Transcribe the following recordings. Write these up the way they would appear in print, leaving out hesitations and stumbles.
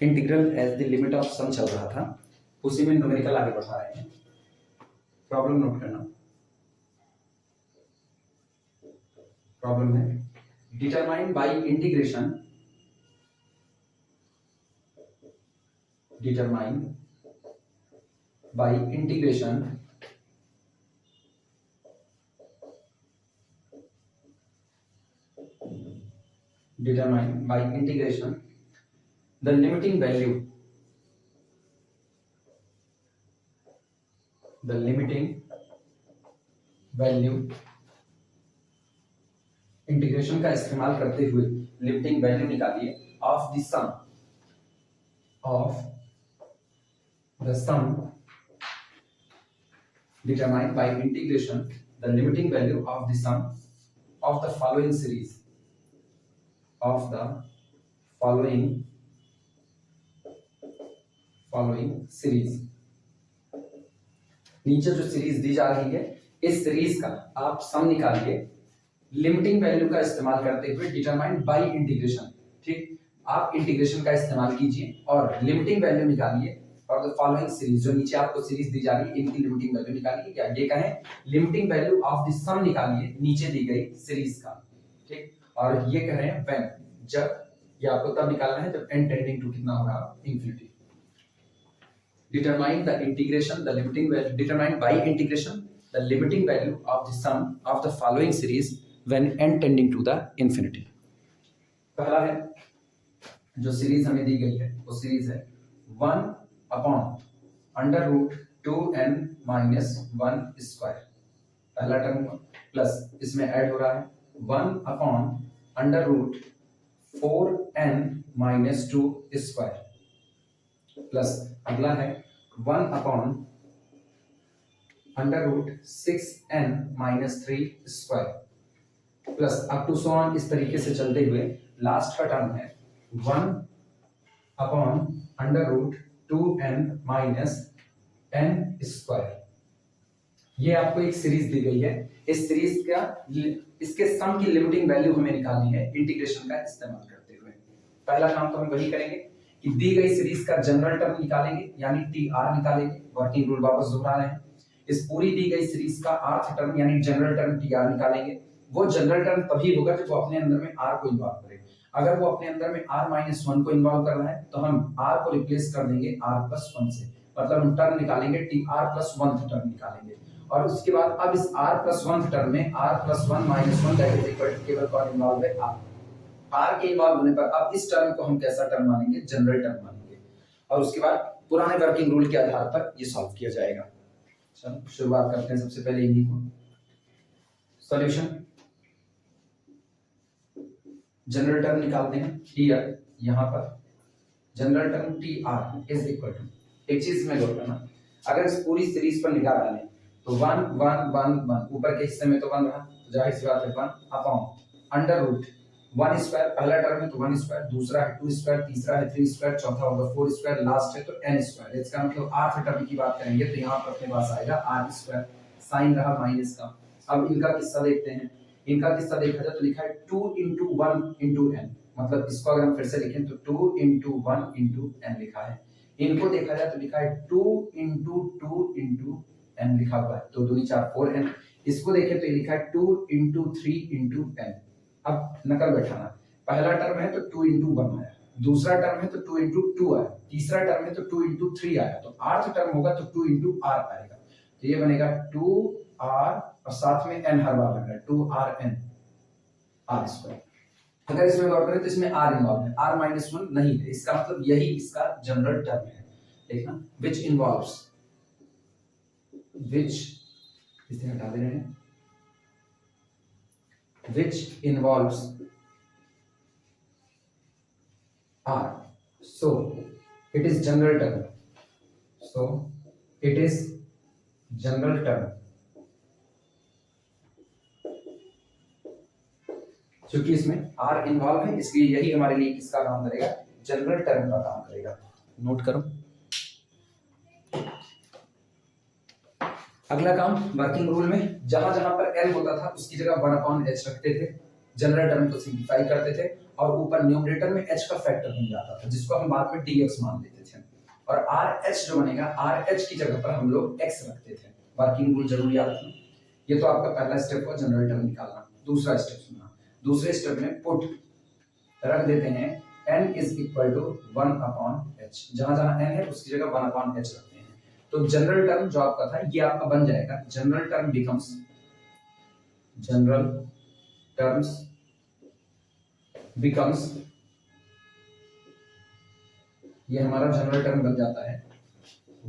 Integral as the limit of sum चल रहा था, उसी में न्यूमेरिकल आगे बढ़ा रहे हैं। प्रॉब्लम नोट करना। प्रॉब्लम है determine by integration, determine by integration determine by integration the limiting value, the limiting value, integration का इस्तेमाल करते हुए लिमिटिंग वैल्यू निकालिए of the sum, of the sum determined by integration the limiting value of the sum of the following series, of the following series। नीचे जो series दी जा रही है इस सीरीज का आप सम निकालिए लिमिटिंग वैल्यू का इस्तेमाल करते हुए, डिटरमाइंड बाय इंटीग्रेशन। ठीक, आप इंटीग्रेशन का इस्तेमाल कीजिए और लिमिटिंग वैल्यू निकालिए और द फॉलोइंग सीरीज, जो नीचे आपको सीरीज दी जा रही है इनकी लिमिटिंग वैल्यू निकालिए। क्या ये कहें लिमिटिंग वैल्यू ऑफ द सम निकालिए नीचे दी गई सीरीज का। ठीक, और ये कह रहे हैं व्हेन, जब, ये आपको तब निकालना है जब n टेंडिंग टू कितना होगा, infinity. determine the integration, the limiting value, determine by integration the limiting value of the sum of the following series when n tending to the infinity। पहला है जो सीरीज हमें दी गई है वो सीरीज है 1 upon under root 2n minus 1 square, पहला term plus इसमें ऐड हो रहा है 1 upon under root 4n minus 2 square, plus अगला है 1 upon under root 6n minus 3 square, plus up to so on, इस तरीके से चलते हुए लास्ट का टर्म है 1 upon under root 2n minus n square. ये आपको एक सीरीज दी गई है, इस सीरीज का इसके सम की लिमिटिंग वैल्यू हमें निकालनी है इंटीग्रेशन का इस्तेमाल करते हुए। पहला काम तो हम वही करेंगे कि दी गई सीरीज का जनरल टर्म निकालेंगे, यानी TR निकालेंगे। वर्किंग रूल वापस दोहरा रहे हैं, इस पूरी दी गई सीरीज का rth टर्म यानी जनरल टर्म TR निकालेंगे। वो जनरल टर्म तभी होगा जब वो अपने अंदर में r को इन्वॉल्व करे। अगर वो अपने अंदर में r-1 को इन्वॉल्व कर रहा है तो हम r को रिप्लेस कर देंगे r+1 से, मतलब हम टर्म निकालेंगे TR+1 टर्म निकालेंगे। और उसके बाद अब इस r+1 टर्म में r+1 -1 that is equal to केवल कौन इन्वॉल्व है, r के इन्वॉल्व होने पर अब इस टर्म को हम कैसा टर्म मानेंगे, जनरल टर्म मानेंगे। और उसके बाद पुराने वर्किंग रूल के आधार पर ये सॉल्व किया जाएगा। चलो शुरुआत करते हैं सबसे पहले इन्हीं को। सॉल्यूशन, जनरल टर्म निकालते हैं हियर, यहाँ पर general term TR is equal to, एक चीज में गौर करना, अगर इस पूरी सीरीज पर निकाल डालें तो 1 1 1 1, ऊपर के हिस्से में तो 1 रहा, जाहिर सी बात है 1 अपॉन अंडर रूट 1 स्क्वायर, पहला टर्म है तो 1 स्क्वायर, दूसरा है 2 स्क्वायर, तीसरा है 3 स्क्वायर, चौथा होगा 4 स्क्वायर, लास्ट है तो n स्क्वायर। इसका मतलब rth टर्म की बात करेंगे तो यहाँ पर अपने पास आएगा r स्क्वायर, साइन रहा माइनस का। अब इनका किस्सा देखते हैं, इनका किस्सा देखा जाए तो लिखा है 2 × 1 × n, मतलब इसको अगर हम फिर से लिखें तो 2 × 1 × n लिखा है। इनको देखा जाए तो लिखा है 2 × 2 × n लिखा हुआ है, 2 दूनी 4 4n। इसको देखें तो ये लिखा है 2 × 3 × n। अब नकल बैठाना, पहला टर्म है तो 2 × 1 आया, दूसरा टर्म है तो 2 × 2 आया, तीसरा टर्म है तो 2 × 3 आया, तो rth टर्म होगा तो 2 × r आएगा, तो ये बनेगा 2r और साथ में n हर बार लग रहा है 2rn r स्क्वायर। अगर इसमें गौर करें तो इसमें r इन्वॉल्व है, r-1 नहीं है, इसका मतलब यही इसका जनरल टर्म है। देखना which involves, which इसे हटा दे रहे हैं, which involves r, so it is general term, so it is general term। क्योंकि इसमें r इन्वॉल्व है इसलिए यही हमारे लिए किसका काम करेगा, जनरल टर्म का काम करेगा। नोट करो। अगला काम वर्किंग रूल में जहां जहां पर l होता था उसकी जगह 1/h रखते थे, जनरल टर्म को सिंप्लीफाई करते थे और ऊपर न्यूमरेटर में h का फैक्टर बन जाता था जिसको हम बाद में dx मान लेते थे, और RH जो बनेगा RH की जगह पर हम लोग x रखते थे। वर्किंग रूल जरूर याद रखना। ये तो आपका पहला स्टेप हुआ जनरल टर्म निकालना। दूसरा स्टेप सुनना, दूसरे स्टेप में पुट रख देते हैं n is equal to 1/h, जहां जहां n है उसकी जगह 1/h रखते हैं। तो जनरल टर्म जो आपका था ये आपका बन जाएगा, general term becomes, general terms becomes, ये हमारा जनरल टर्म बन जाता है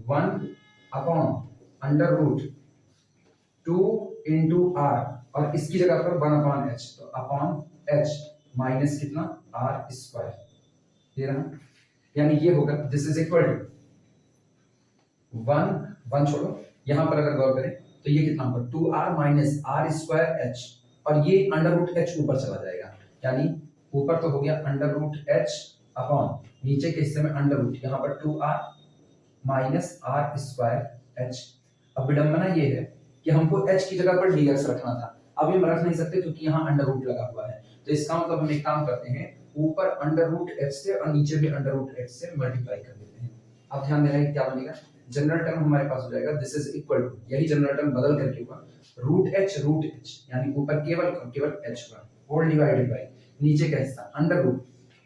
1/√2 इंटू r, और इसकी जगह पर 1/h, तो अपॉन h माइनस कितना r स्क्वायर, ये रहा, यानी ये होगा दिस इज इक्वल टू 1 छोड़ो, यहां पर अगर गौर करें तो ये कितना होगा 2r minus r square h, और ये √h ऊपर चला जाएगा, यानी ऊपर तो हो गया √h अपॉन नीचे के हिस्से में √ यहाँ पर 2r minus r square h। अब विडंबना ये है कि हमको h की जगह पर dx रखना था, अब हम रख नहीं सकते क्योंकि यहाँ √ लगा हुआ है, तो इसका मतलब हम एक काम करते हैं, ऊपर √h से और नीचे भी √h से मल्टीप्लाई कर देते हैं। अब ध्यान देना है क्या बनेगा, जनरल टर्म हमारे पास हो जाएगा दिस इज इक्वल टू, यही जनरल टर्म बदल करके हुआ √h, यानी ऊपर केवल h हुआ, होल डिवाइडेड बाय नीचे का हिस्सा √,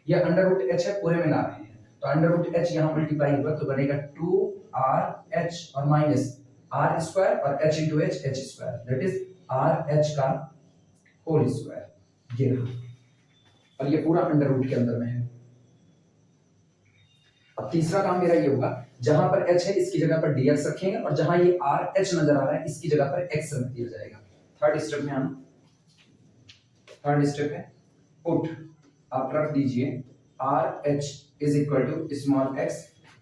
ये √h है पूरे में ला रहे हैं, तो √h यहाँ मल्टीप्लाई हुआ तो बनेगा 2rh और माइनस r स्क्वायर और h into h square, that is rh का होल स्क्वायर, ये रहा, और ये पूरा √ के अंदर में है। अब तीसरा काम मेरा ये होगा, जहां पर h है इसकी जगह पर dx रखेंगे, और जहां ये rh नजर आ रहा है इसकी जगह पर x रख दिया जाएगा। थर्ड स्टेप में आना, थर्ड स्टेप है पुट, आप रख दीजिए RH is equal to small x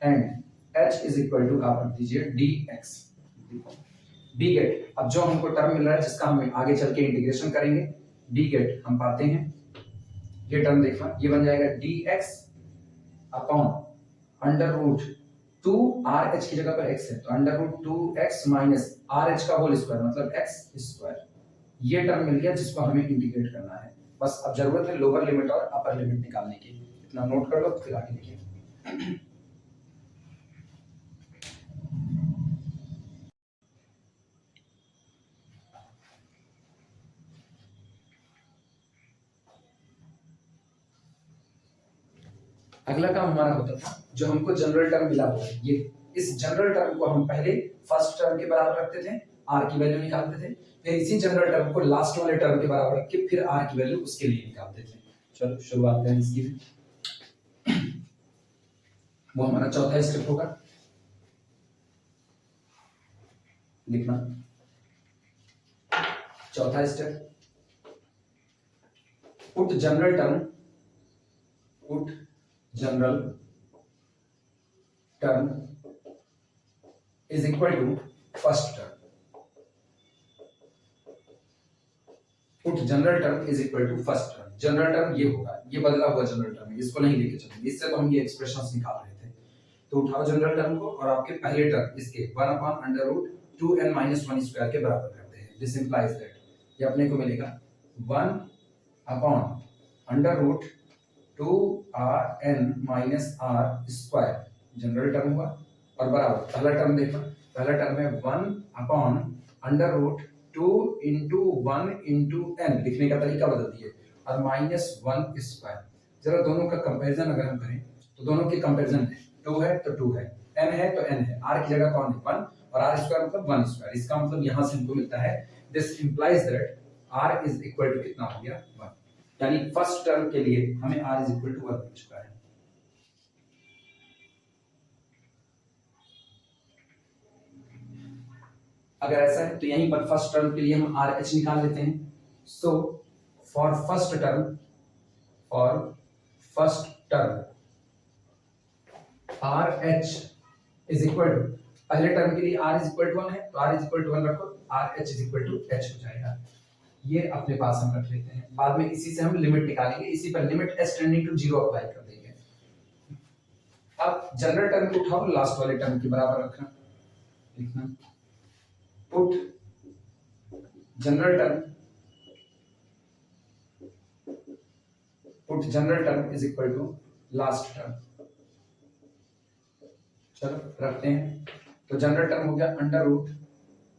and h is equal to आप रख दीजिए dx, डी गेट। अब जो हमको टर्म मिल रहा है जिसका हम आगे चल के इंटीग्रेशन करेंगे, डी गेट हम पाते हैं, ये टर्म देखना, ये बन जाएगा dx अपॉन √2 RH की जगह पर x है तो √2x माइनस RH का होल स्क्वायर मतलब x स्क्वायर, ये टर्म मिल गया जिसको हमें इंटीग्रेट करना है। बस अब जरूरत है लोअर लिमिट और अपर लिमिट निकालने की, इतना नोट कर लो फिर आगे लिखिए। अगला काम हमारा होता था, जो हमको जनरल टर्म मिला हुआ है, ये इस जनरल टर्म को हम पहले फर्स्ट टर्म के बराबर रखते थे, r की वैल्यू निकालते थे, फिर इसी जनरल टर्म को लास्ट वाले टर्म के बराबर रख के फिर r की वैल्यू उसके लिए निकालते थे। चलो शुरुआत करें इसकी, वो हमारा चौथा स्टेप होगा, लिखना चौथा step, put general term, put general term is equal to first term, put general term is equal to first term. General term ये होगा, ये बदला हुआ जनरल टर्म है, इसको नहीं लेके चलेंगे, इससे तो हम ये एक्सप्रेशंस निकाल रहे थे, तो उठाओ जनरल टर्म को और आपके पहले टर्म इसके 1/√2n-1 स्क्वायर के बराबर करते हैं, दिस इंप्लाइज दैट ये अपने को मिलेगा 1/√2rn-r स्क्वायर, जनरल टर्म हुआ, और बराबर पहला टर्म देखना, पहला टर्म है 1/√2 into 1 into n, लिखने का तरीका बदल दिए, और -1 स्क्वायर। जरा दोनों का कंपैरिजन अगर हम करें तो दोनों के कंपैरिजन है, 2 है तो 2 है, n है तो n है, r की जगह कौन है 1, और r स्क्वायर मतलब 1 स्क्वायर, इसका मतलब यहां से हमको मिलता है this implies that r is equal to कितना हो गया 1, यानी फर्स्ट टर्म के लिए हमें r इज इक्वल टू 1 मिल चुका है। अगर ऐसा है तो यहीं पर फर्स्ट टर्म के लिए हम RH निकाल लेते हैं, so for first term RH is equal to, पहले टर्म के लिए r इज इक्वल टू 1 है तो r इज इक्वल टू 1 रखो, RH is equal to h हो जाएगा, ये अपने पास हम रख लेते हैं, बाद में इसी से हम लिमिट निकालेंगे, इसी पर limit s tending to 0 apply कर देंगे। अब जनरल टर्म को उठाओ, लास्ट वाले टर्म के बराबर रखना, लिखना put general term root general term is equal to last term. चलो रखते हैं, तो जनरल टर्म हो गया under root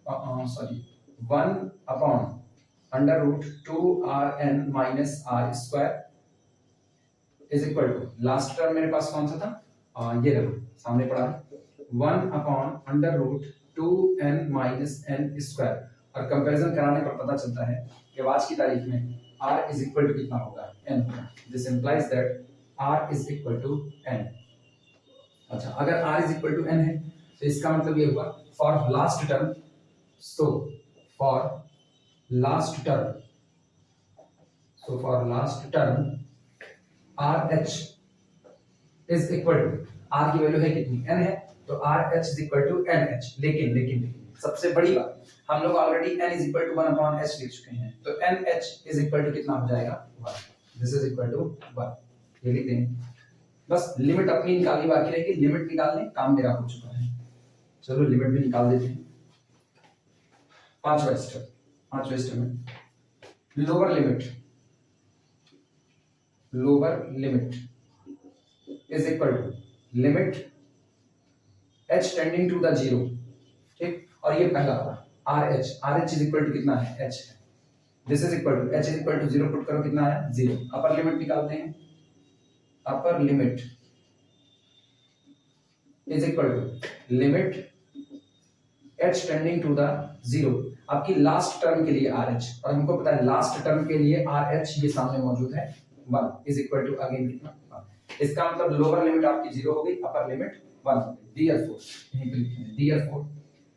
1/2 minus r square is equal to last term मेरे पास कौन सा था, ये देखो सामने पड़ा है 1/2n माइनस n स्क्वायर। और कंपैरिजन कराने पर पता चलता है कि आज की तारीख में r इज इक्वल टू कितना होगा, n। This implies that r is equal to n। अच्छा, अगर r is equal to n है तो इसका मतलब ये हुआ for last term, so for last term RH is equal to, r की वैल्यू है कितनी, n है, तो RH is equal to NH। लेकिन सबसे बड़ी बात, हम लोग already n is equal to 1/h लिख चुके हैं, तो NH इज इक्वल टू कितना हो जाएगा 1। दिस इज इक्वल टू 1, ये लिख देंगे। बस लिमिट अपनी निकालनी बाकी रहेगी, लिमिट निकालने काम मेरा हो चुका है। चलो लिमिट भी निकाल देते हैं। पांचवा स्टेप में lower limit is equal to limit h tending to the 0, ठीक। और ये पहला वाला RH इज इक्वल टू कितना है, h है। This is equal to h is equal to 0 put करो, कितना आया 0। अपर लिमिट निकालते हैं, upper limit is equal to limit h tending to the 0, आपकी लास्ट टर्म के लिए RH, और हमको पता है लास्ट टर्म के लिए RH ये सामने मौजूद है 1 इज इक्वल टू अगेन कितना 1। इसका मतलब लोअर लिमिट आपकी 0 हो गई, अपर लिमिट 1 हो गई। Therefore यहीं पे लिखेंगे, Therefore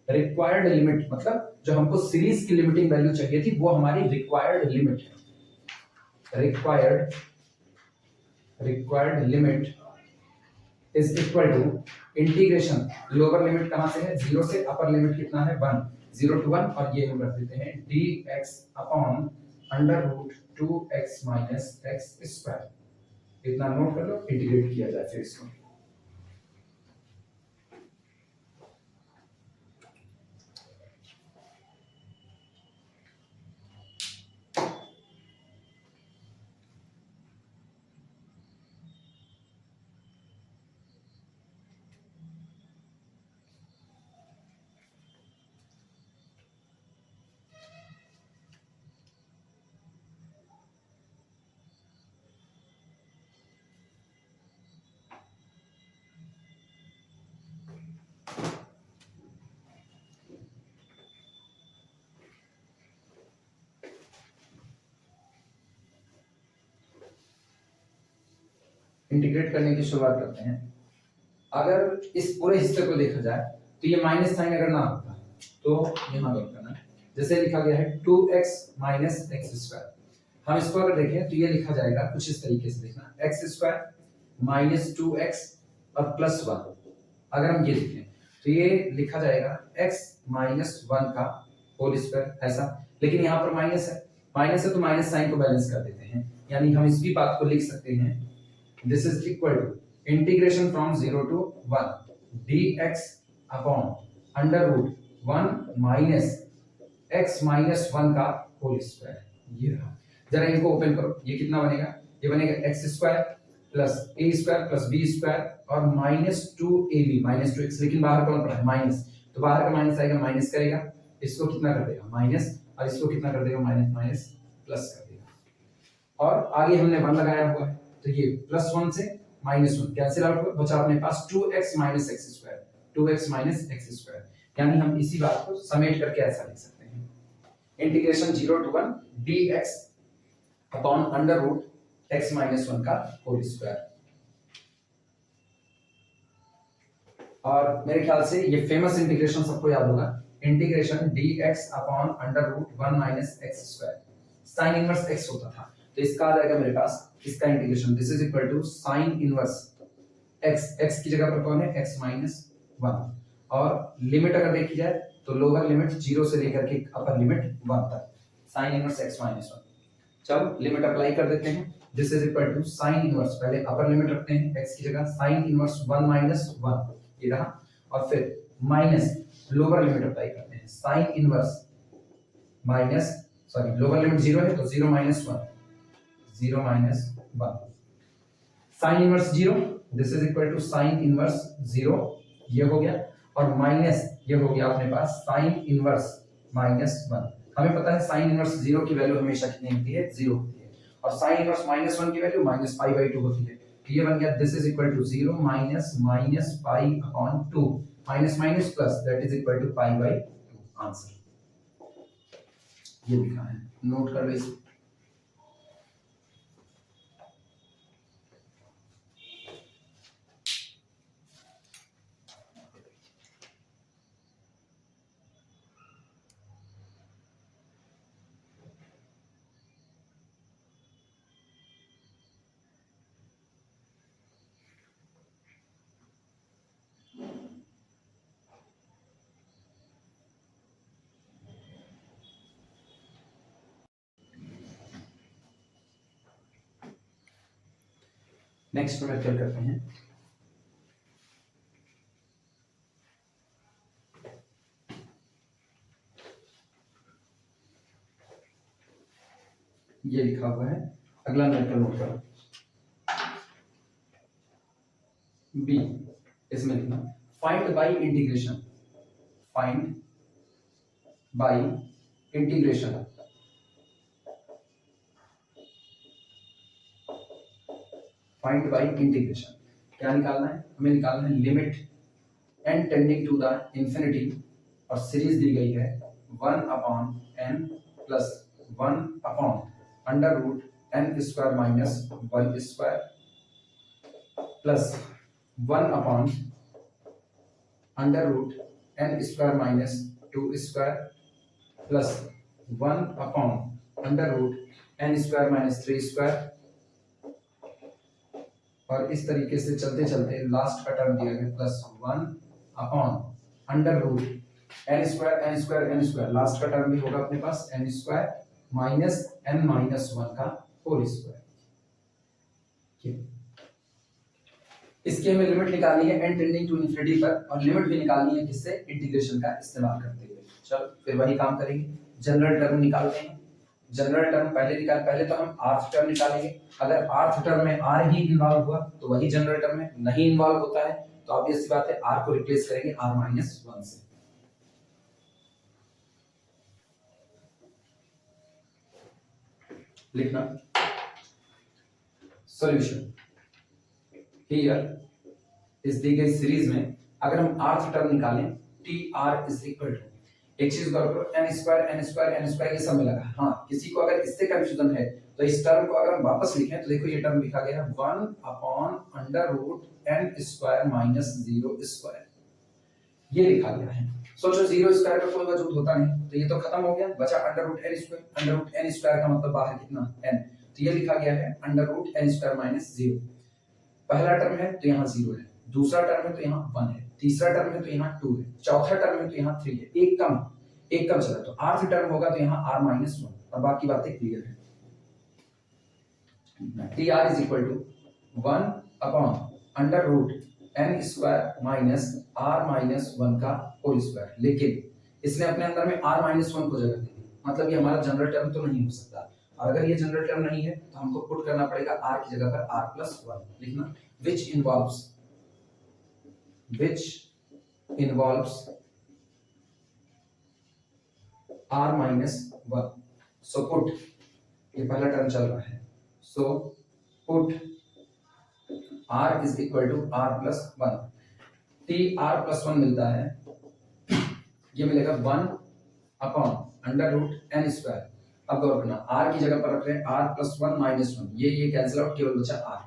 रिक्वायर्ड लिमिट, मतलब जो हमको सीरीज की लिमिटिंग वैल्यू चाहिए थी वो हमारी रिक्वायर्ड लिमिट है। Required limit is equal to integration, lower limit कहां से है 0 से, अपर लिमिट कितना है 1, 0 to 1, और ये हम रख देते हैं dx upon under root 2x minus x square. इतना नोट कर लो, इंटीग्रेट किया जाए फिर इसको। इंटीग्रेट करने की शुरुआत करते हैं। अगर इस पूरे हिस्से को देखा जाए तो ये माइनस साइन अगर ना होता तो यहाँ नोट करना है, जैसे लिखा गया है 2x माइनस एक्स स्क्वायर। हम इसको अगर देखें तो ये लिखा जाएगा कुछ इस तरीके से, देखना एक्स स्क्वायर माइनस 2x और प्लस 1। अगर हम ये लिखें तो ये लिखा जाएगा x माइनस 1 का होल स्क्वायर, ऐसा। लेकिन यहाँ पर माइनस है तो माइनस साइन को बैलेंस कर देते हैं, यानी हम इस भी बात को लिख सकते हैं this is equal to integration from 0 to 1 dx upon under root 1 minus x minus 1 का होल स्क्वायर। ये रहा, जरा इनको ओपन करो, ये कितना बनेगा, ये बनेगा x square plus a square plus b square और माइनस 2ab माइनस 2x, लेकिन बाहर कौन पड़ा है माइनस, तो बाहर का माइनस आएगा, माइनस करेगा, इसको कितना कर देगा माइनस, और इसको कितना कर देगा माइनस माइनस प्लस कर देगा। और आगे हमने 1 लगाया हुआ है तो ये प्लस 1 से माइनस 1 कैंसिल आउट हो, बचा अपने पास 2x minus x square, 2x minus x square. यानी हम इसी बात को समेट करके ऐसा लिख सकते हैं, integration 0 to 1 dx upon under root x minus 1 का होल स्क्वायर। और मेरे ख्याल से ये फेमस इंटीग्रेशन सबको याद होगा, integration dx upon under root 1 minus x square, sine inverse x होता था, तो इसका आ जाएगा मेरे पास इसका integration, this is equal to sine inverse x की जगह पर कौन है x माइनस 1। और लिमिट अगर देखी जाए तो लोअर लिमिट 0 से लेकर के अपर लिमिट 1 तक, साइन इनवर्स x माइनस 1। चलो लिमिट अप्लाई कर देते हैं, this is equal to sine inverse, पहले अपर लिमिट रखते हैं x की जगह साइन इनवर्स 1 माइनस 1, ये रहा, और फिर माइनस लोअर लिमिट अप्लाई करते हैं, sine inverse minus, sorry lower limit 0 है तो 0 minus 1, 0 minus 1, sine inverse 0, this is equal to sine inverse 0, ये हो गया, और माइनस ये हो गया अपने पास साइन इनवर्स -1। हमें पता है साइन इनवर्स 0 की वैल्यू हमेशा कितनी होती है, 0 होती है, और साइन इनवर्स -1 की वैल्यू -π/2 होती है। तो ये बन गया this is equal to 0 minus π/2, minus minus plus, that is equal to π/2 answer. ये लिखा है, नोट कर लो इसे। नेक्स्ट में क्या करते हैं, ये लिखा हुआ है, अगला मेथड नोट करो, बी, इसमें लिखना find by integration, find by integration, find by integration क्या निकालना है, हमें निकालना है limit n tending to the infinity, और सीरीज दी गई है 1/n plus 1/√n² minus 1² plus 1/√n² minus 2² plus 1/√n² minus 3², और इस तरीके से चलते चलते लास्ट का टर्म दिया गया प्लस 1/√n², लास्ट का टर्म भी होगा अपने पास n² माइनस n-1 का होल स्क्वायर। इसकी हमें लिमिट निकालनी है n टेंडिंग टू इंफिनिटी पर, और लिमिट भी निकालनी है किससे, इंटीग्रेशन का इस्तेमाल करते हुए। चलो फिर वही काम करेंगे, जनरल टर्म निकालते हैं। जनरल टर्म पहले तो हम rth टर्म निकालेंगे। अगर rth टर्म में r ही इन्वॉल्व हुआ तो वही जनरल टर्म है, नहीं इन्वॉल्व होता है तो ऑब्वियस सी बात है r को रिप्लेस करेंगे r-1 से। लिखना सॉल्यूशन, हियर इस दी गई सीरीज में अगर हम rth टर्म निकालें tr इज इक्वल टू, एक चीज गौर करो, n² ये सब में लगा। हाँ, किसी को अगर इससे कंफ्यूजन है तो इस टर्म को अगर हम वापस लिखें तो देखो ये टर्म लिखा गया है 1/√n² माइनस 0², ये लिखा गया है। सोचो 0² का कोई वजूद होता नहीं तो ये तो खत्म हो गया, बचा √n², का मतलब बाहर कितना n, तो ये लिखा गया है √n² माइनस 0। पहला टर्म है तो यहाँ 0 है, दूसरा टर्म है तो यहाँ 1 है, तीसरा टर्म है तो यहाँ 2 है, चौथा टर्म है तो यहाँ 3 है, एक कम चला, तो rth टर्म होगा तो यहाँ r-1, और बाकी बातें क्लियर है। tr is equal to 1/√n² minus r-1 का होल स्क्वायर, लेकिन इसने अपने अंदर में r-1 को जगह दे दी, मतलब ये हमारा जनरल टर्म तो नहीं हो सकता, और अगर ये जनरल टर्म नहीं है तो हमको पुट करना पड़ेगा r की जगह पर r+1 लिखना, which involves r-1। so put, ये पहला टर्म चल रहा है, so put r is equal to r+1, tr+1 मिलता है, ये मिलेगा 1/√n²। अब गौर करना, r की जगह पर रख रहे हैं r+1 -1, ये कैंसिल आउट, केवल बचा r,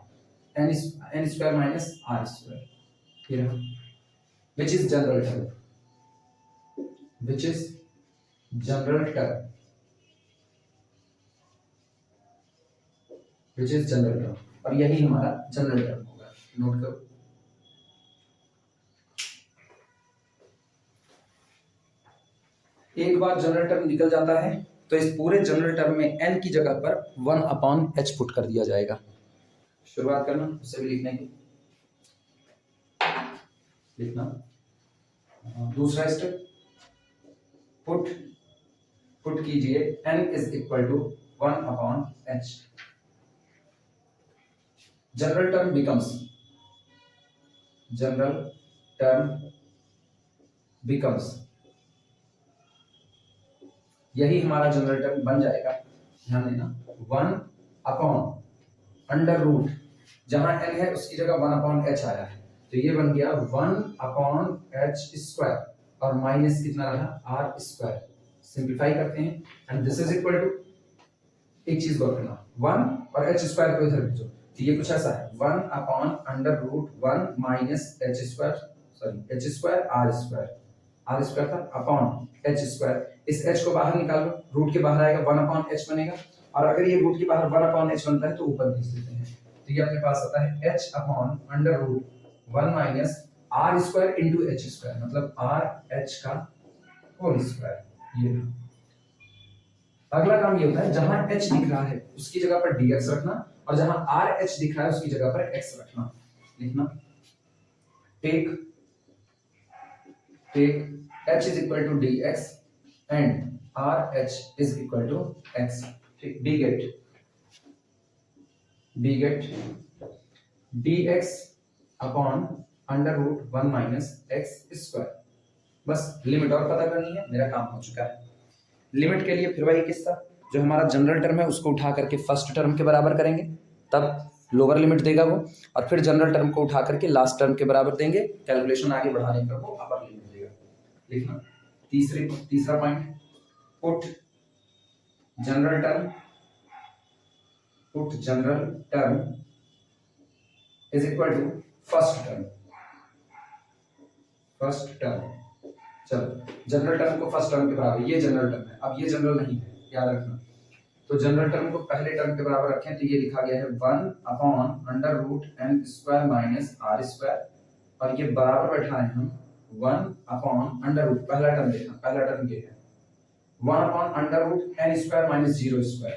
n² माइनस r², ये रहा, which is जनरल टर्म, और यही हमारा जनरल टर्म होगा, नोट करो। एक बार जनरल टर्म निकल जाता है तो इस पूरे जनरल टर्म में n की जगह पर 1/h पुट कर दिया जाएगा। शुरुआत करना उससे भी लिखने की, लिखना दूसरा स्टेप, पुट कीजिए n is equal to 1/h, general term becomes, यही हमारा जनरल टर्म बन जाएगा, ध्यान देना, 1/√, जहां n है उसकी जगह 1/h आया है, तो ये बन गया 1/h² और माइनस कितना रहा r²। सिंप्लीफाई करते हैं and this is equal to, एक चीज गौर करना, 1 और h² को इधर भेजो, तो ये कुछ ऐसा है 1/√1 माइनस h² r² था अपॉन h², इस h को बाहर निकालो, रूट के बाहर आएगा 1/h बनेगा, और अगर ये रूट के बाहर 1/h बनता है तो ऊपर भेज देते हैं, तो ये अपने पास आता है h/√1 minus r² into h², मतलब rh का होल स्क्वायर। ये अगला काम ये होता है, जहां h दिख रहा है उसकी जगह पर dx रखना, और जहां rh दिख रहा है उसकी जगह पर x रखना। लिखना, take h is equal to dx and rh is equal to x। ठीक, beget dx upon √1 minus x²। बस लिमिट और पता करनी है, मेरा काम हो चुका है। लिमिट के लिए फिर वही किस्सा, जो हमारा जनरल टर्म है उसको उठा करके फर्स्ट टर्म के बराबर करेंगे, तब लोअर लिमिट देगा वो, और फिर जनरल टर्म को उठा करके लास्ट टर्म के बराबर देंगे, कैलकुलेशन आगे बढ़ाने पर वो अपर लिमिट देगा। लिखना, तीसरा point, put general term is equal to first term. चलो, जनरल टर्म को फर्स्ट टर्म के बराबर, ये जनरल टर्म है, अब ये जनरल नहीं है, याद रखना, तो जनरल टर्म को पहले टर्म के बराबर रखें, तो ये लिखा गया है 1/√n² माइनस r², और ये बराबर बैठाए हम 1/√, पहला टर्म देखना, पहला टर्म ये है 1/√n² माइनस 0²,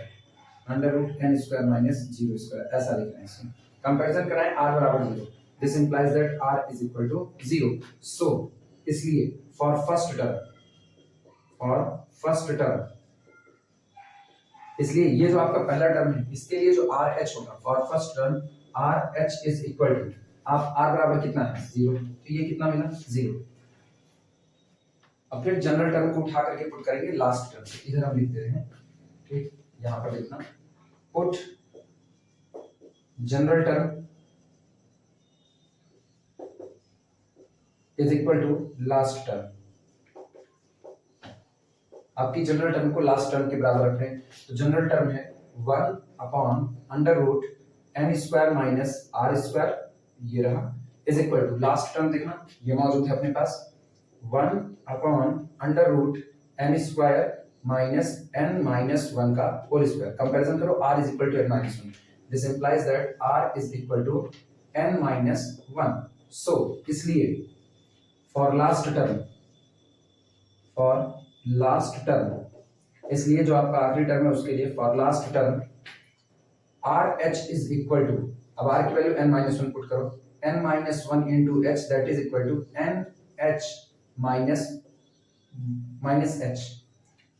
√n² माइनस 0², ऐसा लिखना है इसमें, कंपैरिजन कराएं r बराबर 0, this implies that r is equal to 0। So इसलिए फॉर फर्स्ट टर्म, इसलिए ये जो आपका पहला टर्म है इसके लिए जो RH होगा for first term, RH is equal to, आप r बराबर कितना है 0, तो ये कितना मिला 0। अब फिर जनरल टर्म को उठा करके पुट करेंगे लास्ट टर्म, इधर हम लिख दे रहे हैं, ठीक, यहां पर लिखना, put general term is equal to last term. आपकी जनरल टर्म को लास्ट टर्म के बराबर रख रहे हैं, तो जनरल टर्म है 1/√n² माइनस r², ये रहा, is equal to last term देखना, ये मौजूद है अपने पास 1/√n² माइनस n-1 का होल स्क्वायर, कंपैरिजन करो, r is equal to n-1, this implies that r is equal to n-1। So इसलिए फॉर लास्ट टर्म, इसलिए जो आपका आखिरी टर्म है उसके लिए for last term RH is equal to, अब r की वैल्यू n-1 पुट करो, n-1 into h, that is equal to nh minus h।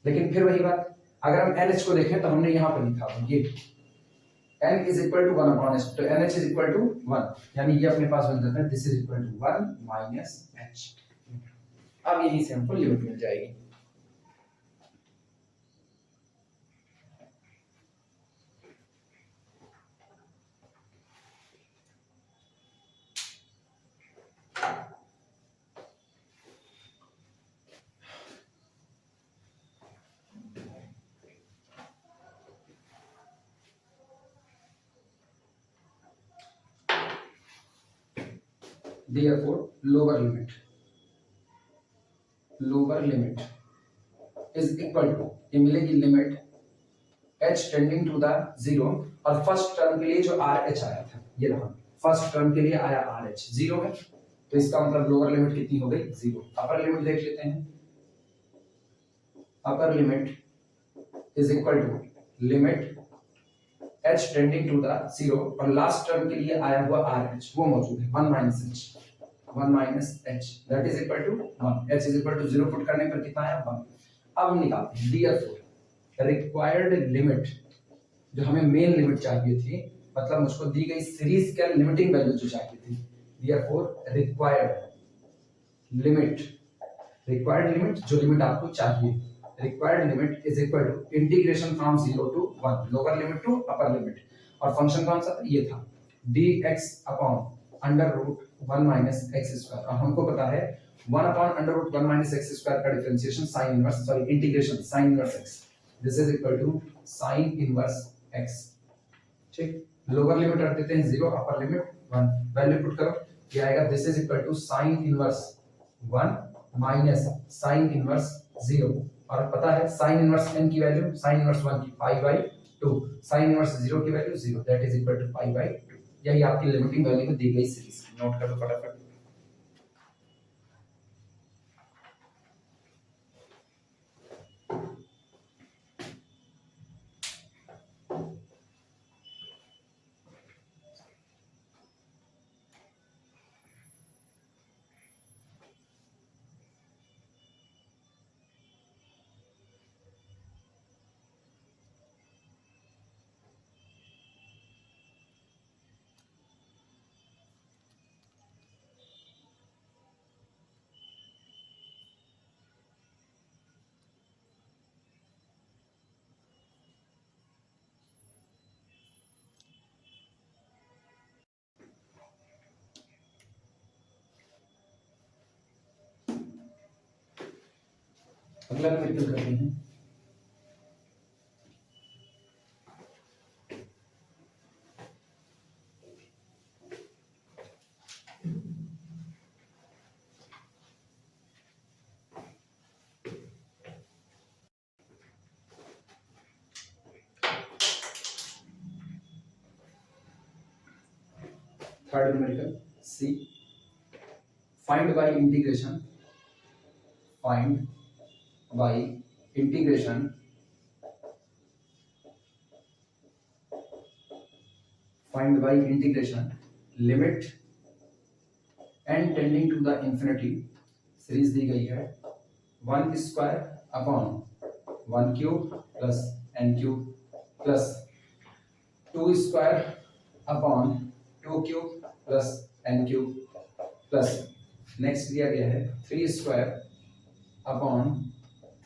लेकिन फिर वही बात, अगर हम nh को देखें तो हमने यहाँ पर लिखा ये n is equal to 1/h, तो nh इज इक्वल टू 1, यानी ये अपने पास बन जाता है this is equal to 1 minus h। अब यहीं से हमको लिमिट मिल जाएगी। Therefore, lower limit is equal to, ये मिलेगी limit h tending to the 0, और फर्स्ट टर्म के लिए जो RH आया था, ये रहा, फर्स्ट टर्म के लिए आया RH 0 है, तो इसका मतलब लोअर लिमिट कितनी हो गई 0। अपर लिमिट देख लेते हैं, upper limit is equal to limit h tending to the 0, और लास्ट टर्म के लिए आया हुआ RH वो मौजूद है 1 minus h, that is equal to 1, h is equal to 0 put करने पर कितना आया 1। अब हम निकालते हैं therefore रिक्वायर्ड लिमिट, जो हमें मेन लिमिट चाहिए थी, मतलब मुझको दी गई सीरीज का लिमिटिंग वैल्यू जो चाहिए थी, देयरफॉर रिक्वायर्ड लिमिट जो लिमिट आपको चाहिए, required limit is equal to integration from 0 to 1, lower limit to upper limit, और फंक्शन कौन सा था, ये था dx upon under root 1 minus x square, और हमको पता है 1 upon under root 1 minus x square का differentiation sine inverse, sorry integration sine inverse x, this is equal to sine inverse x, ठीक। लोअर लिमिट रख देते हैं 0, अपर लिमिट 1, वैल्यू पुट करो, ये आएगा this is equal to sine inverse 1 minus sine inverse 0, और पता है साइन इनवर्स n की वैल्यू, साइन इनवर्स 1 की पाई बाय 2, साइन इनवर्स 0 की value 0, that is equal to pi by 2। यही आपकी लिमिटिंग वैल्यू में दी गई सीरीज, नोट कर लो फटाफट। अगला न्यूमेरिकल करते हैं, third numerical c, find by integration, find by integration find by integration limit n tending to the infinity, series दी गई है 1 square upon 1 cube plus n cube plus 2 square upon 2 cube plus n cube plus next दिया गया है 3 square upon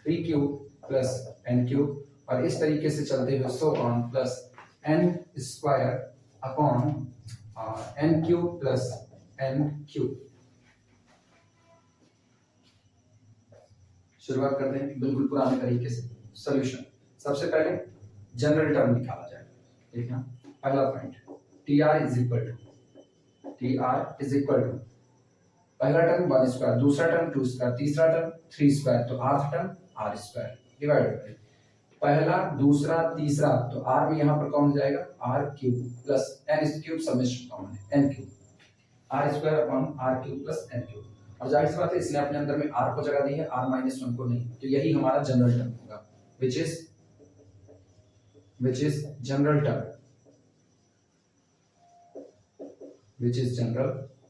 3 cube plus n cube, और इस तरीके से चलते हुए so on plus n square upon n cube plus n cube. शुरुआत करते हैं बिल्कुल पुराने तरीके से। सॉल्यूशन, सबसे पहले जनरल टर्म निकाला जाए, ठीक है। पहला point tr is equal to पहला टर्म 1 स्क्वायर, दूसरा टर्म 2 स्क्वायर, तीसरा टर्म 3 स्क्वायर, तो आठ term r square divided by पहला दूसरा तीसरा, तो r में यहाँ पर कौन हो जाएगा r cube plus n cube, summation common है n cube, r square upon r cube plus n cube, और जाहिर सी बात है इसने अपने अंदर में r को जगह दी है, r माइनस 1 को नहीं, तो यही हमारा जनरल टर्म होगा, विच इज जनरल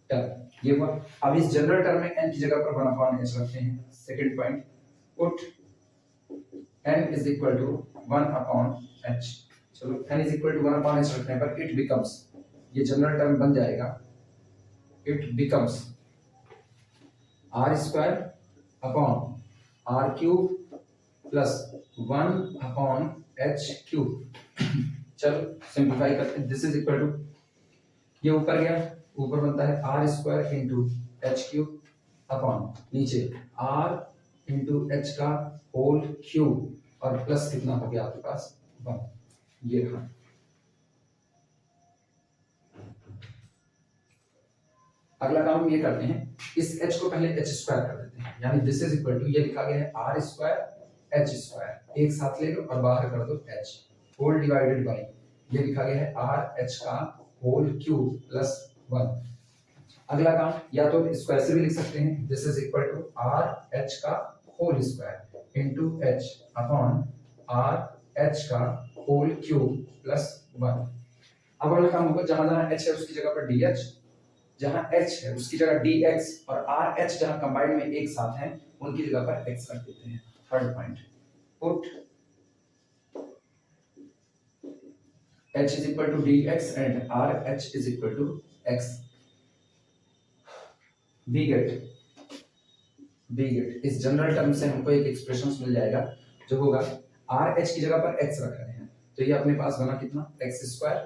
टर्म, ये हुआ। अब इस जनरल टर्म में n की जगह पर 1 अपॉन h रखते हैं। Second point, put n is equal to 1 upon h, चलो n is equal to 1 upon h रखने पर इट बिकम्स, ये जनरल टर्म बन जाएगा, it becomes r square upon r cube plus 1 upon h cube. चलो simplify करते हैं, this is equal to, ये ऊपर गया, ऊपर बनता है r square into H cube upon नीचे r इंटू एच का होल क्यूब, और प्लस कितना हो गया आपके पास 1, ये रहा। अगला काम हम ये करते हैं, इस h को पहले h स्क्वायर कर देते हैं, यानी दिस इज इक्वल टू, ये लिखा गया है r स्क्वायर h स्क्वायर, एक साथ ले लो और बाहर कर दो h, होल डिवाइडेड बाय, ये लिखा गया है r h का होल क्यूब प्लस 1। अगला काम, या तो स्क्वायर से भी लिख सकते हैं, this is equal to r h का whole square into h upon r h का होल क्यूब प्लस 1। अब अगला काम होगा, जहां जहां h है उसकी जगह पर dh, जहां h है उसकी जगह dx, और r h जहां कंबाइंड में एक साथ हैं उनकी जगह पर x रख देते हैं। Third point, put h is equal to dx and r h is equal to x. we get इस जनरल टर्म से हमको एक एक्सप्रेशन मिल जाएगा जो होगा आर एच की जगह पर एक्स रख रहे हैं तो ये अपने पास बना कितना एक्स स्क्वायर,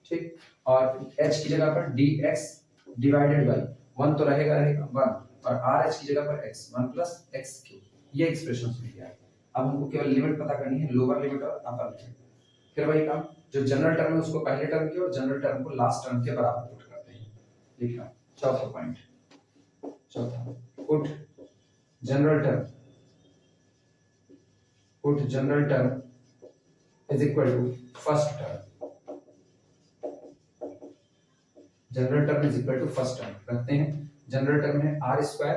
ठीक, और एच की जगह पर d x divided by one तो रहेगा वन और आर एच की जगह पर x one plus x cube, ये एक्सप्रेशन मिल गया। अब हमको केवल लिमिट पता करनी है, लोअर लिमिट और अपर लिमिट। फिर वही काम जो जनरल टर्म है उसको पहले टर्म की और जनरल टर्म को लास्ट टर्म के बराबर पुट करते हैं। लिखना चौथा पॉइंट, चौथा put general term is equal to first term. General term is equal to first term रखते हैं। जनरल टर्म है r square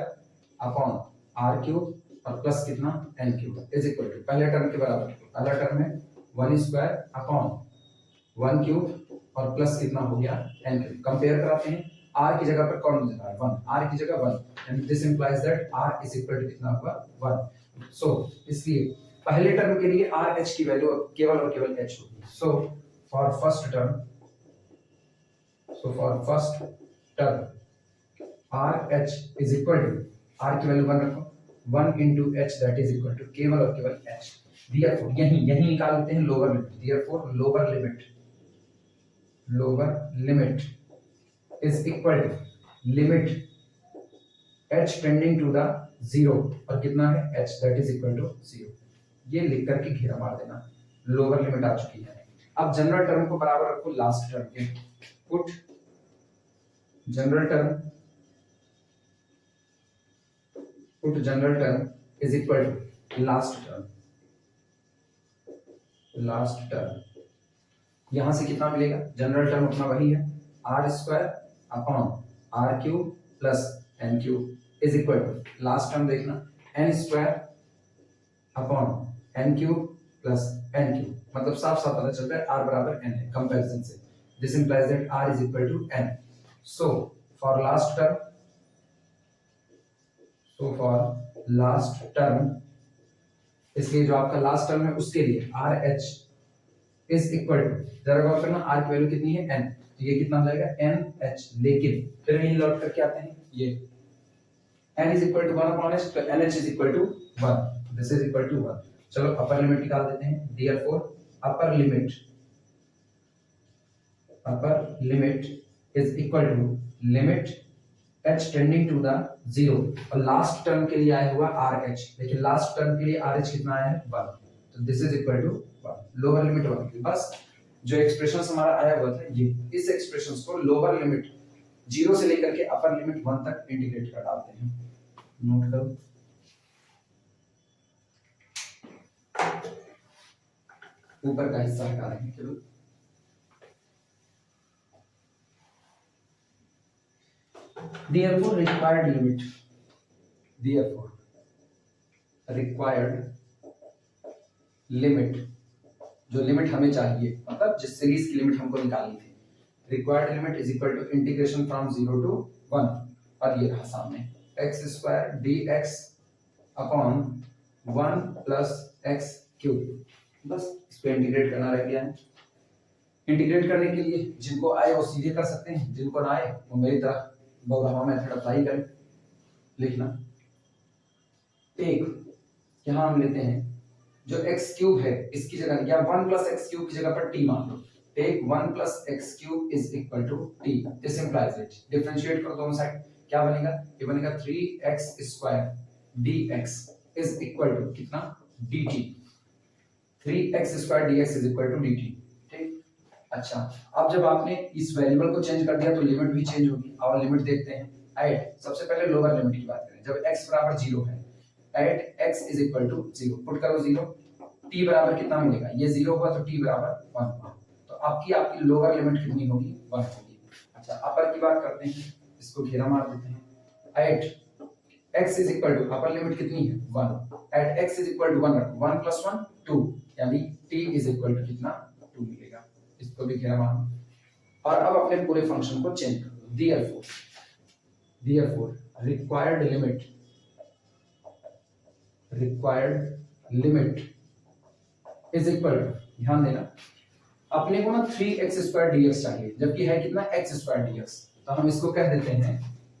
upon r cube और प्लस कितना n cube is equal to पहले टर्म के बराबर। पहला टर्म है one square upon one cube और प्लस कितना हो गया एन क्यूब। कंपेयर कराते हैं, आर की जगह पर कौन दे रहा है वन, आर की जगह one and this implies that r is equal to कितना हुआ वन। सो इसलिए पहले टर्म के लिए आर एच की वैल्यू केवल और केवल एच होगी। So for first term r h is equal to r की वैल्यू वन रखो one into h that is equal to केवल और केवल एच। Therefore यही निकाल लेते हैं lower limit. Therefore lower limit is equal to limit h tending to the zero और कितना है h that is equal to zero. ये लिख करके घेरा मार देना, लोअर लिमिट आ चुकी है। अब जनरल टर्म को बराबर रखो लास्ट टर्म के। Put general term is equal to last term. यहां से कितना मिलेगा, जनरल टर्म अपना वही है r square upon r cube plus n cube is equal to last term देखना n square upon n cube plus n cube, मतलब साफ साफ पता चल रहा है आर बराबर एन है कंपैरिजन से। This implies that r is equal to n. So for last term इसलिए जो आपका लास्ट टर्म है उसके लिए r h is equal to, जरा गौर करना आर की वैल्यू कितनी है एन, तो ये कितना हो जाएगा एन एच। लेकिन फिर यही लौट करके आते हैं ये n is equal to one upon h तो n h is equal to one, this is equal to one. चलो अपर लिमिट निकाल देते हैं। Therefore upper limit is equal to limit h tending to the zero और last term के लिए आया हुआ आर एच। देखिए लास्ट टर्म के लिए आर एच कितना आया है वन, तो this is equal to one. Lower limit one की बस जो एक्सप्रेशन हमारा आया हुआ था ये, इस एक्सप्रेशन को लोअर लिमिट जीरो से लेकर के अपर लिमिट वन तक इंटीग्रेट कर डालते हैं। नोट करो ऊपर का हिस्सा हटा रहे हैं केवल। Therefore required limit जो लिमिट हमें चाहिए, मतलब जिस सीरीज की लिमिट हमको निकालनी थी, required limit is equal to integration from zero to one और ये रहा सामने x square d x upon one plus x cube. बस इसको इंटीग्रेट करना रह गया है। इंटीग्रेट करने के लिए जिनको आए वो सीधे कर सकते हैं, जिनको ना आए वो मेरी तरह बहुरवा मेथड अप्लाई करें। लिखना एक यहां हम लेते हैं जो x क्यूब है इसकी जगह या 1 प्लस एक्स क्यूब की जगह पर t मान लो। Take 1 plus x cube is equal to t। This implies it, differentiate करो दोनों साइड, क्या बनेगा, ये बनेगा 3x square dx is equal to कितना dt। 3x square dx is equal to dt। ठीक, अच्छा अब जब आपने इस वेरिएबल को चेंज कर दिया तो लिमिट भी चेंज होगी। और लिमिट देखते हैं एट, सबसे पहले लोअर लिमिट की बात करें। जब x बराबर 0 है at x is equal to 0 put करो 0, t बराबर कितना मिलेगा, ये 0 हुआ तो t बराबर 1 हुआ, तो आपकी लोअर लिमिट कितनी होगी 1 होगी। अच्छा अपर की बात करते हैं, इसको घेरा मार देते हैं। At x is equal to upper limit कितनी है 1, at x is equal to 1 रखो 1 प्लस 1 2 यानी t इज इक्वल टू कितना 2 मिलेगा। इसको भी घेरा मारो और अब अपने पूरे फंक्शन को चेंज कर दो। Therefore required limit is equal to, ध्यान देना अपने को ना 3x² dx चाहिए, जबकि है कितना x² dx। तो हम इसको कह देते हैं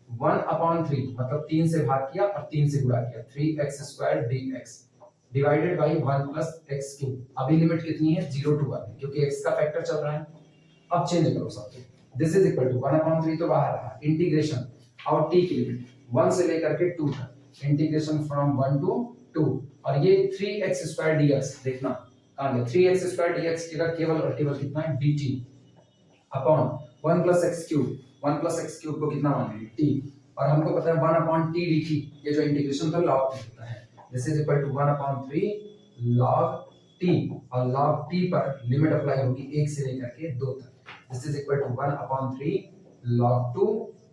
1/3, मतलब 3 से भाग किया और 3 से गुणा किया, 3x² dx divided by 1 + x³। अभी लिमिट कितनी है 0 to 1, क्योंकि x का फैक्टर चल रहा है। अब चेंज करो सब, दिस इज इक्वल टू 1/3 तो बाहर रहा, इंटीग्रेशन और t की लिमिट 1 से लेकर के 2 तक, इंटीग्रेशन फ्रॉम 1 to 2, और ये 3x² dx देखना कहां गया, 3x² dx की जगह केवल और केवल कितना है dt अपॉन 1 + x³, 1 + x³ को कितना मानेंगे t, और हमको पता है 1/t dt, ये जो इंटीग्रेशन था log t होता है, this is equal to 1/3 log t, और log t पर लिमिट अप्लाई होगी 1 से लेकर के 2 तक, this is equal to 1/3 log 2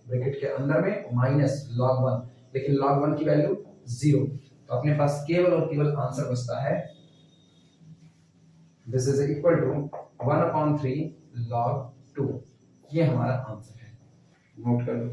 bracket के अंदर में माइनस log 1, लेकिन log 1 की वैल्यू 0, तो अपने पास केवल और केवल आंसर बचता है, this is equal to 1/3 log 2, ये हमारा आंसर है, नोट कर लो।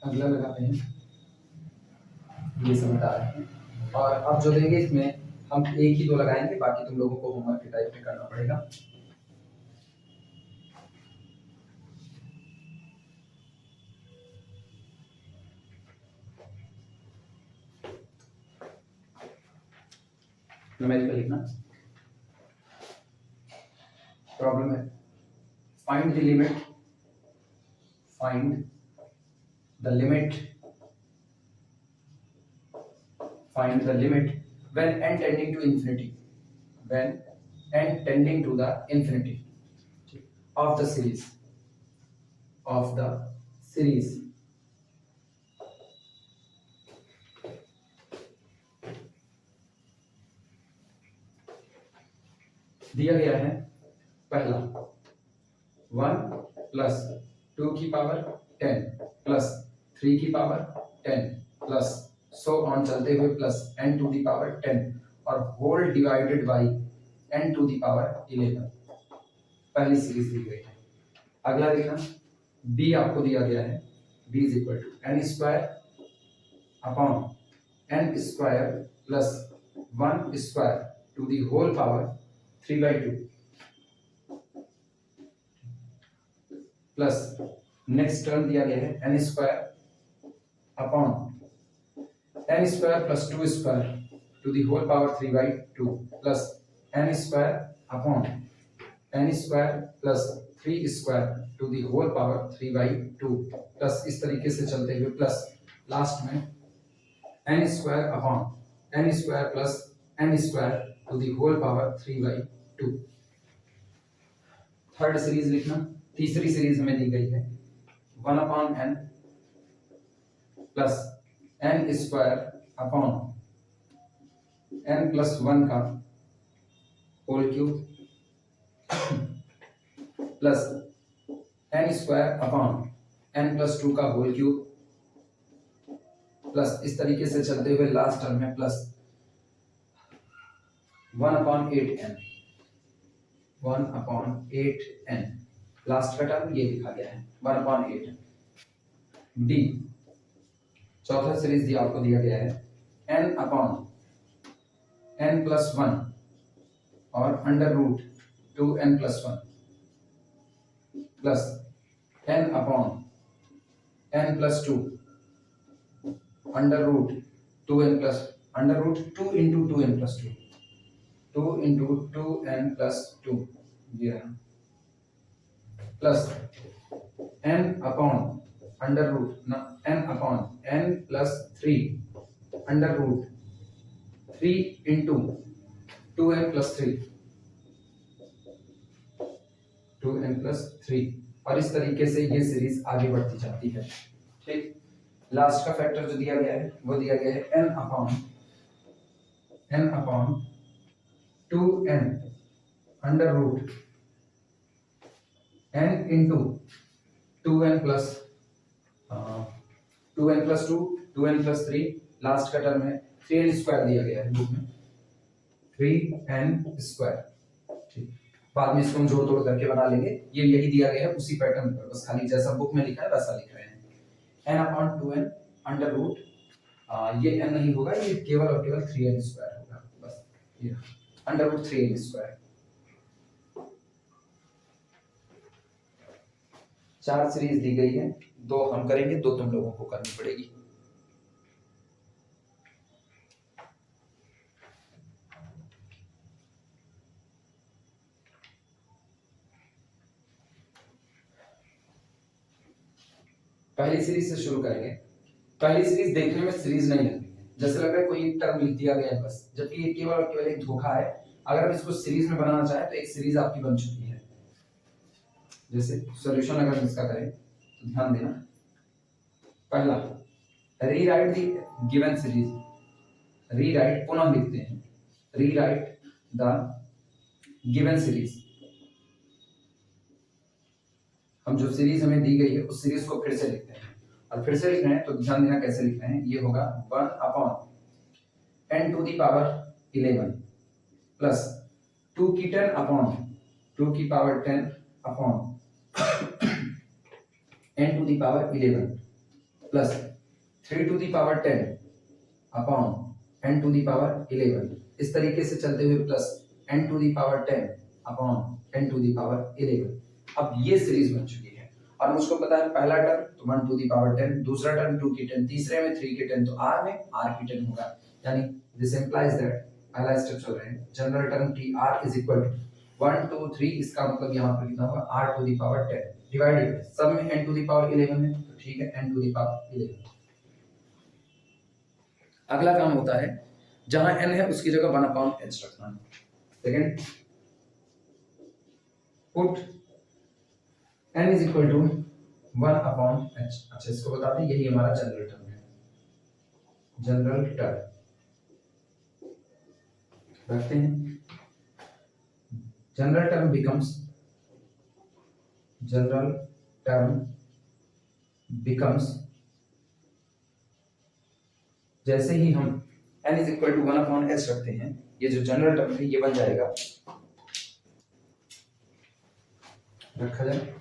अगला लगाते हैं, ये समझ आ रहे हैं, और अब जो देंगे इसमें हम एक ही दो लगाएंगे, बाकी तुम लोगों को होमवर्क के टाइप पे करना पड़ेगा। न्यूमेरिकल लिखना, प्रॉब्लम है find the limit, find the limit, find the limit when n tending to infinity, when n tending to the infinity of the series, of the series दिया गया है, पहला 1 + 2 की पावर 10 + 3 की पावर 10 प्लस सो ऑन चलते हुए plus n to the power 10 और whole divided by n to the power 11, पहली सीरीज दी गई है। अगला देखना, b आपको दिया गया है, b is equal to n² upon n² plus 1² to the whole power 3/2 plus next term दिया गया है n² upon n² plus 2² to the whole power 3/2 plus n² upon n² plus 3² to the whole power 3/2 plus इस तरीके से चलते हुए plus last में n² upon n² plus n² to the whole power 3/2। Third series लिखना, तीसरी series हमें दी गई है 1/n plus n² upon n + 1 का whole cube plus n² upon n + 2 का होल क्यूब प्लस इस तरीके से चलते हुए लास्ट टर्म में प्लस 1/8n, 1/8n लास्ट का टर्म ये लिखा गया है 1/8n। डी चौथा सीरीज दिया आपको दिया गया है n अपॉन n + 1 और √2n + 1 plus n upon n + 2 √2n plus √2 × 2n + 2 2 × 2n + 2 ये रहा plus n upon under root ना n upon n plus 3 under root 3 into 2n plus 3 2n plus 3 और इस तरीके से ये सीरीज आगे बढ़ती जाती है। ठीक, लास्ट का फैक्टर जो दिया गया है वो दिया गया है n upon 2n under root n into 2n plus 2 2n plus 3 last का टर्म है 3n स्क्वायर दिया गया है बुक में 3n स्क्वायर। ठीक, बाद में इसको हम जोड़ तोड़ करके बना लेंगे, ये यही दिया गया है उसी पैटर्न पर, बस खाली जैसा बुक में लिखा है वैसा लिख रहे हैं। n upon 2n under root ये n नहीं होगा, ये केवल और केवल 3n स्क्वायर होगा, बस ये under root 3n square. 4 series दी गई है, 2 हम करेंगे, 2 तुम लोगों को करनी पड़ेगी। पहली सीरीज से शुरू करेंगे। पहली सीरीज देखने में सीरीज नहीं लगती है, जैसे लग रहा है कोई टर्म लिख दिया गया है बस, जबकि ये केवल और केवल एक धोखा है। अगर आप इसको सीरीज में बनाना चाहें तो एक सीरीज आपकी बन चुकी है। जैसे सॉल्यूशन अगर इसका करें तो ध्यान देना, पहला rewrite the given series, rewrite पुनः लिखते हैं, रीराइट द गिवन सीरीज। हम जो सीरीज हमें दी गई है उस सीरीज को फिर से लिखते हैं, और फिर से लिख रहे हैं तो ध्यान देना कैसे लिख रहे हैं। ये होगा 1 upon n to the power 11 plus 2 की 10 अपॉन 2 की power 10 upon n to the power 11 plus 3 to the power 10 upon n to the power 11, इस तरीके से चलते हुए plus n to the power 10 upon n to the power 11। अब ये series बन चुकी है, और मुझको पता है पहला टर्म तो 1 टू द पावर 10, दूसरा टर्म 2 की 10, तीसरे में 3 की 10, तो r में r की 10 होगा। यानी दिस इंप्लाइज दैट पहला स्टेप चल रहे हैं, general term tr is equal to 1 2 3, इसका मतलब यहां पर कितना होगा r to the power 10 divided सब में n टू द पावर 11 है, तो ठीक है n टू द पावर 11। अगला काम होता है जहां n है उसकी जगह 1/h रखना है। Second, put n is equal to 1/h। अच्छा, इसको बता दें यही हमारा जनरल टर्म है, जनरल टर्म रखते हैं। जनरल टर्म बिकम्स जैसे ही हम n is equal to 1/h रखते हैं, ये जो जनरल टर्म है ये बन जाएगा, रखा जाए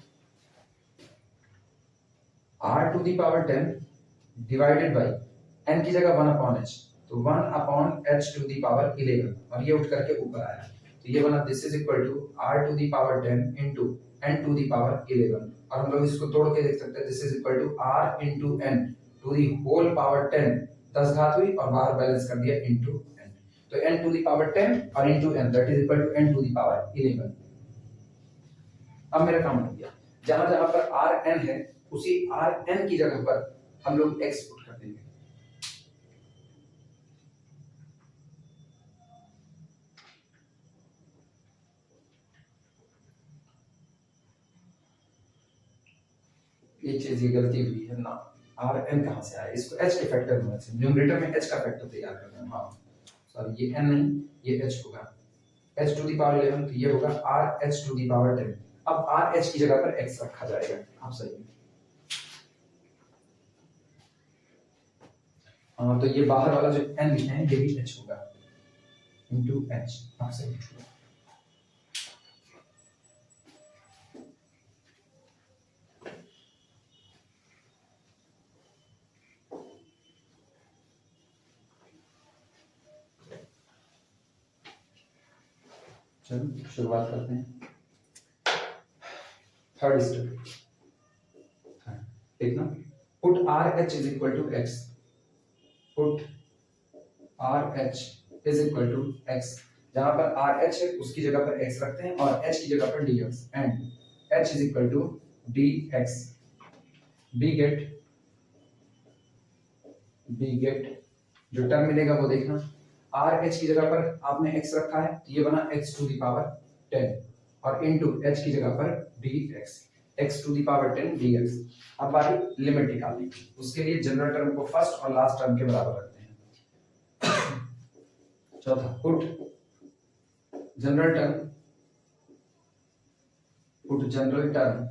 r to the power 10 divided by n की जगह 1/h, तो 1/h टू द पावर 11, और ये उठ करके ऊपर आया, तो ये बना this is equal to r to the power 10 into n to the power 11, और हम लोग इसको तोड़ के देख सकते हैं, this is equal to r into n to the whole power 10, 10 घात हुई और बाहर बैलेंस कर दिया इनटू n, तो n टू द पावर 10 और into n that is equal to n to the power 11। अब मेरा काम हो गया, जहां जहां पर rn है उसी rn की जगह पर हम लोग x पुट कर देंगे। ये चीज ये गलती हुई है ना, rn कहां से आया, इसको h के फैक्टर में से न्यूमरेटर में h का फैक्टर तैयार करना है। हां सॉरी, ये n नहीं ये h होगा, h टू द पावर 11, तो ये होगा rh टू द पावर 10। अब rh की जगह पर x रखा जाएगा। आप सही है, तो ये बाहर वाला जो n लिखे हैं ये भी h होगा इनटू h। आप सही है, चलो शुरुआत करते हैं। थर्ड स्टेप, ठीक ना, put RH is equal to x, put RH is equal to x। जहां पर आर एच है उसकी जगह पर एक्स रखते हैं और एच की जगह पर d x and h is equal to d x. We get जो टर्म मिलेगा वो देखना, आर एच की जगह पर आपने एक्स रखा है तो ये बना एक्स टू द पावर 10 और इनटू एच की जगह पर d x, x to the power 10 d x. अब बारी लिमिट निकालनी, उसके लिए जनरल टर्म को फर्स्ट और लास्ट टर्म के बराबर रखते हैं। चौथा, put general term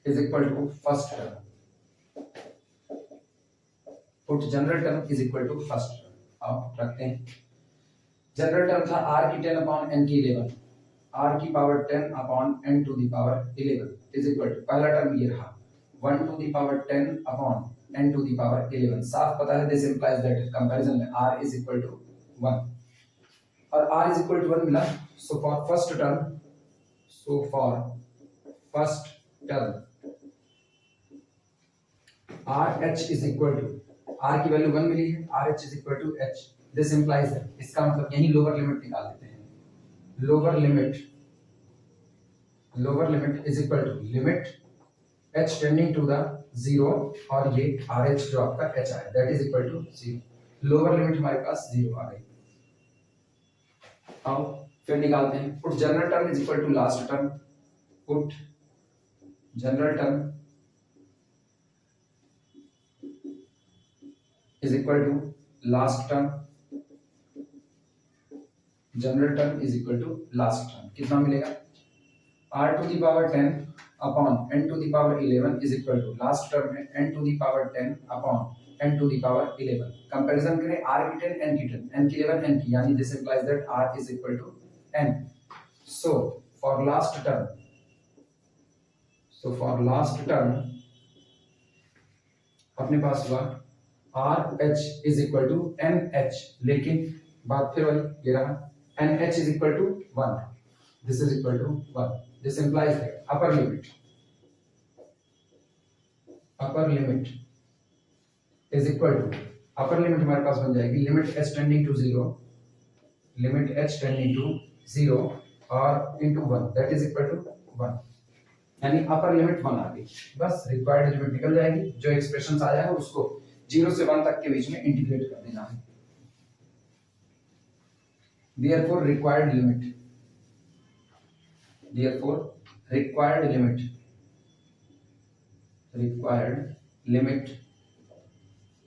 is equal to first term. Put general term is equal to first term. अब रखते हैं, जनरल टर्म था r की 10 अपॉन n की 11, r की power 10 upon n to the power 11 is equal to, पहला term ये रहा 1 to the power 10 upon n to the power 11। साफ पता है, दिस इंप्लाइज दैट कंपैरिजन में r इज इक्वल टू 1 और r इज इक्वल टू 1 मिला। So for first term RH is equal to, r की वैल्यू 1 मिली है, RH is equal to h। This implies that, इसका मतलब यही लोअर लिमिट निकाल लेते हैं। Lower limit is equal to limit h tending to the 0 और ये RH जो आपका h आया that is equal to 0। Lower limit हमारे पास 0 आ गई। अब फिर निकालते हैं, put general term is equal to last term. Put general term is equal to last term। General term is equal to last term कितना मिलेगा, r to the power 10 upon n to the power 11 is equal to last term है n to the power 10 upon n to the power 11। Comparison करें r की 10 n की 10 n की 11 n की, यानी this implies that r is equal to n। So for last term अपने पास हुआ RH is equal to NH, लेकिन बात फिर वही ये रहा NH is equal to 1, this is equal to 1। This implies that upper limit is equal to, upper limit हमारे पास बन जाएगी लिमिट h टेंडिंग टू 0 और into 1 that is equal to 1, यानी अपर लिमिट 1 आ गई। बस रिक्वायर्ड लिमिट निकल जाएगी, जो एक्सप्रेशन आया है उसको 0 से 1 तक के बीच में इंटीग्रेट कर देना है। Therefore required limit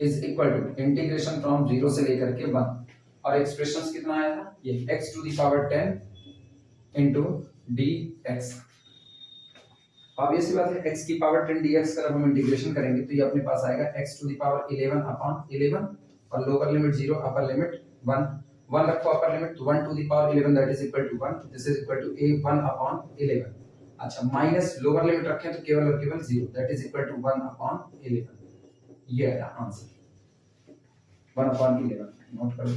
is equal to integration from 0 से लेकर के 1 और एक्सप्रेशन कितना आया था, ये x to the power 10 into dx। Obviously बात है, x की पावर 10 dx का जब हम इंटीग्रेशन करेंगे तो ये अपने पास आएगा x to the power 11 upon 11 और लोअर लिमिट 0 अपर लिमिट 1 रखो अपर लिमिट, तो 1 to the power 11 that is equal to 1, this is equal to a1 upon 11। अच्छा, माइनस लोअर लिमिट रखें तो केवल और केवल 0 that is equal to 1 upon 11। ये है आंसर 1 अपॉन 11। नोट करो।